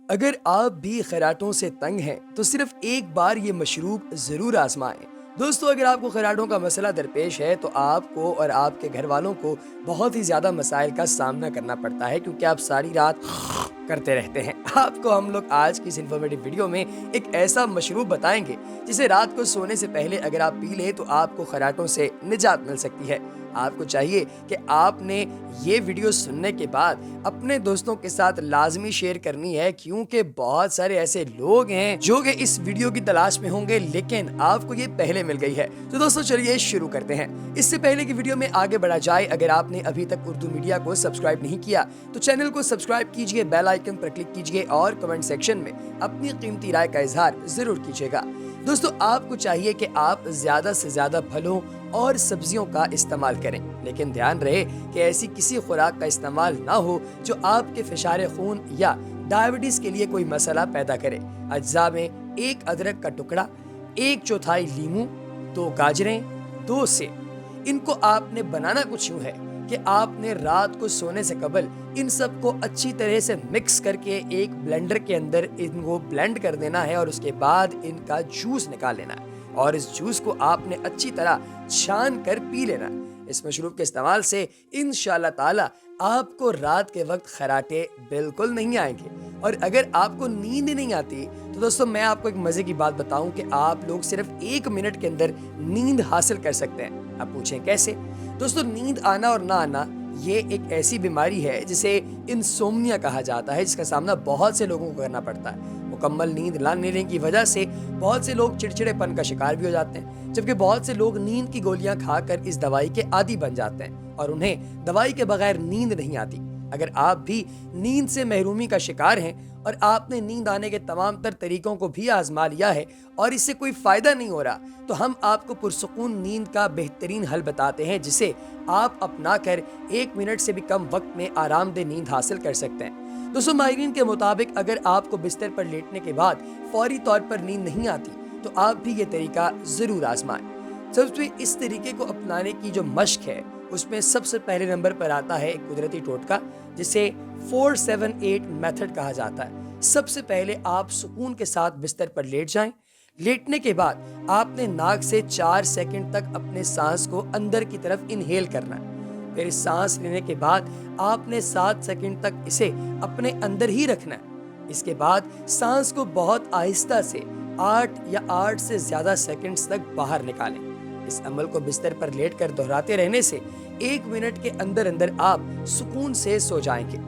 اگر آپ بھی خراٹوں سے تنگ ہیں تو صرف ایک بار یہ مشروب ضرور آزمائیں۔ دوستو، اگر آپ کو خراٹوں کا مسئلہ درپیش ہے تو آپ کو اور آپ کے گھر والوں کو بہت ہی زیادہ مسائل کا سامنا کرنا پڑتا ہے، کیونکہ آپ ساری رات کرتے رہتے ہیں۔ آپ کو ہم لوگ آج کی اس انفارمیٹیو ویڈیو میں ایک ایسا مشروب بتائیں گے جسے رات کو سونے سے پہلے اگر آپ پی لیں تو آپ کو خراٹوں سے نجات مل سکتی ہے۔ آپ کو چاہیے کہ آپ نے یہ ویڈیو سننے کے بعد اپنے دوستوں کے ساتھ لازمی شیئر کرنی ہے، کیونکہ بہت سارے ایسے لوگ ہیں جو کہ اس ویڈیو کی تلاش میں ہوں گے لیکن آپ کو یہ پہلے مل گئی ہے۔ تو دوستو چلیے شروع کرتے ہیں۔ اس سے پہلے کہ ویڈیو میں آگے بڑھا جائے، اگر آپ نے ابھی تک اردو میڈیا کو سبسکرائب نہیں کیا تو چینل کو سبسکرائب کیجئے، بیل آئیکن پر کلک کیجئے اور کمنٹ سیکشن میں اپنی قیمتی رائے کا اظہار ضرور کیجئے گا۔ دوستو، آپ کو چاہیے کہ آپ زیادہ سے زیادہ پھلوں اور سبزیوں کا استعمال کریں، لیکن دھیان رہے کہ ایسی کسی خوراک کا استعمال نہ ہو جو آپ کے فشار خون یا ڈائبٹیز کے لیے کوئی مسئلہ پیدا کرے۔ اجزاء میں 1 ادرک کا ٹکڑا، 1/4 لیموں، 2 گاجریں، 2 سیب۔ ان کو آپ نے بنانا کچھ یوں ہے کہ آپ نے رات کو سونے سے قبل ان سب کو اچھی طرح سے مکس کر کے ایک بلینڈر کے اندر ان کو بلینڈ کر دینا ہے اور اس کے بعد ان کا جوس نکال لینا ہے اور اس جوس کو آپ نے اچھی طرح چھان کر پی لینا ہے۔ اس مشروب کے استعمال سے انشاءاللہ تعالی آپ کو رات کے وقت خراٹے بالکل نہیں آئیں گے۔ اور اگر آپ کو نیند نہیں آتی تو دوستو میں آپ کو ایک مزے کی بات بتاؤں کہ آپ لوگ صرف 1 منٹ کے اندر نیند حاصل کر سکتے ہیں۔ آپ پوچھیں کیسے؟ دوستو، نیند آنا اور نہ آنا یہ ایک ایسی بیماری ہے جسے انسومنیا کہا جاتا ہے، جس کا سامنا بہت سے لوگوں کو کرنا پڑتا ہے۔ مکمل نیند نہ لینے کی وجہ سے بہت سے لوگ چڑچڑے پن کا شکار بھی ہو جاتے ہیں، جبکہ بہت سے لوگ نیند کی گولیاں کھا کر اس دوائی کے عادی بن جاتے ہیں اور انہیں دوائی کے بغیر نیند نہیں آتی۔ اگر آپ بھی نیند سے محرومی کا شکار ہیں اور آپ نے نیند آنے کے تمام تر طریقوں کو بھی آزما لیا ہے اور اس سے کوئی فائدہ نہیں ہو رہا، تو ہم آپ کو پرسکون نیند کا بہترین حل بتاتے ہیں جسے آپ اپنا کر 1 منٹ سے بھی کم وقت میں آرام دہ نیند حاصل کر سکتے ہیں۔ دوستو، ماہرین کے مطابق اگر آپ کو بستر پر لیٹنے کے بعد فوری طور پر نیند نہیں آتی تو آپ بھی یہ طریقہ ضرور آزمائیں۔ سب سے اس طریقے کو اپنانے کی جو مشق ہے اس میں سب سے پہلے نمبر پر آتا ہے ایک قدرتی ٹوٹکا جسے 478 میتھڈ کہا جاتا ہے۔ سب سے پہلے آپ سکون کے ساتھ بستر پر لیٹ جائیں۔ لیٹنے کے بعد آپ نے ناک سے 4 سیکنڈ تک اپنے سانس کو اندر کی طرف انہیل کرنا ہے۔ پھر اس سانس لینے کے بعد آپ نے 7 سیکنڈ تک اسے اپنے اندر ہی رکھنا ہے۔ اس کے بعد سانس کو بہت آہستہ سے 8 یا 8 سے زیادہ سیکنڈز تک باہر نکالیں۔ اس عمل کو بستر پر لیٹ کر دہراتے رہنے سے 1 منٹ کے اندر اندر آپ سکون سے سو جائیں گے۔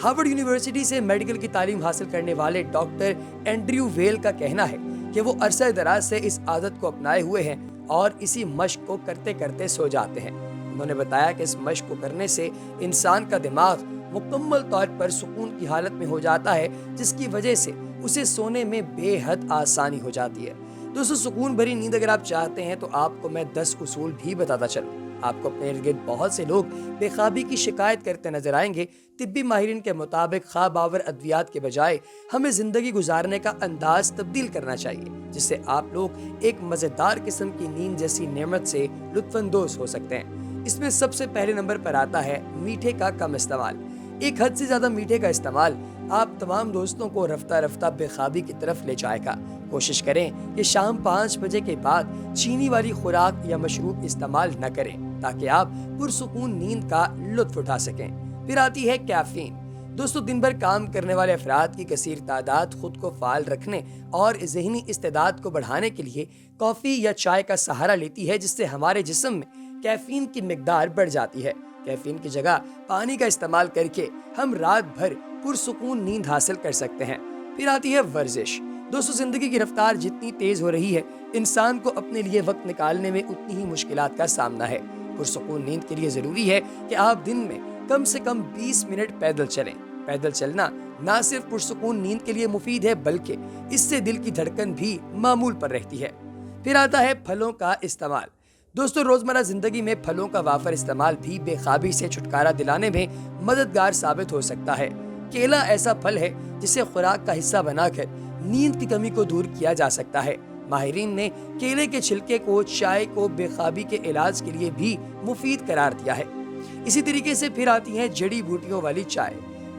ہارورڈ یونیورسٹی سے میڈیکل کی تعلیم حاصل کرنے والے ڈاکٹر اینڈریو ویل کا کہنا ہے کہ وہ عرصہ دراز سے اس عادت کو اپنائے ہوئے ہیں اور اسی مشق کو کرتے کرتے سو جاتے ہیں۔ انہوں نے بتایا کہ اس مشق کو کرنے سے انسان کا دماغ مکمل طور پر سکون کی حالت میں ہو جاتا ہے، جس کی وجہ سے اسے سونے میں بے حد آسانی ہو جاتی ہے۔ دوستو، سکون بھری نیند اگر آپ چاہتے ہیں تو آپ کو میں 10 اصول بھی بتاتا چلوں۔ آپ کو اپنے ارد گرد بہت سے لوگ بے خوابی کی شکایت کرتے نظر آئیں گے۔ طبی ماہرین کے مطابق خواب آور ادویات کے بجائے ہمیں زندگی گزارنے کا انداز تبدیل کرنا چاہیے، جس سے آپ لوگ ایک مزیدار قسم کی نیند جیسی نعمت سے لطف اندوز ہو سکتے ہیں۔ اس میں سب سے پہلے نمبر پر آتا ہے میٹھے کا کم استعمال۔ ایک حد سے زیادہ میٹھے کا استعمال آپ تمام دوستوں کو رفتہ رفتہ بے خوابی کی طرف لے جائے گا۔ کوشش کریں کہ شام 5 بجے کے بعد چینی والی خوراک یا مشروب استعمال نہ کریں تاکہ آپ پرسکون نیند کا لطف اٹھا سکیں۔ پھر آتی ہے کیفین۔ دوستو، دن بھر کام کرنے والے افراد کی کثیر تعداد خود کو فعال رکھنے اور ذہنی استعداد کو بڑھانے کے لیے کافی یا چائے کا سہارا لیتی ہے، جس سے ہمارے جسم میں کیفین کی مقدار بڑھ جاتی ہے۔ کیفین کی جگہ پانی کا استعمال کر کے ہم رات بھر پرسکون نیند حاصل کر سکتے ہیں۔ پھر آتی ہے ورزش۔ دوستو، زندگی کی رفتار جتنی تیز ہو رہی ہے، انسان کو اپنے لیے وقت نکالنے میں اتنی ہی مشکلات کا سامنا ہے۔ پرسکون نیند کے لیے ضروری ہے کہ آپ دن میں کم سے کم 20 منٹ پیدل چلیں۔ پیدل چلنا نہ صرف پرسکون نیند کے لیے مفید ہے بلکہ اس سے دل کی دھڑکن بھی معمول پر رہتی ہے۔ پھر آتا ہے پھلوں کا استعمال۔ دوستو، روزمرہ زندگی میں پھلوں کا وافر استعمال بھی بے خوابی سے چھٹکارا دلانے میں مددگار ثابت ہو سکتا ہے۔ کیلا ایسا پھل ہے جسے خوراک کا حصہ بنا کر نیند کی کمی کو دور کیا جا سکتا ہے۔ ماہرین نے کیلے کے چھلکے کو چائے کو بے خوابی کے علاج کے لیے بھی مفید قرار دیا ہے۔ اسی طریقے سے پھر آتی ہیں جڑی بوٹیوں والی چائے۔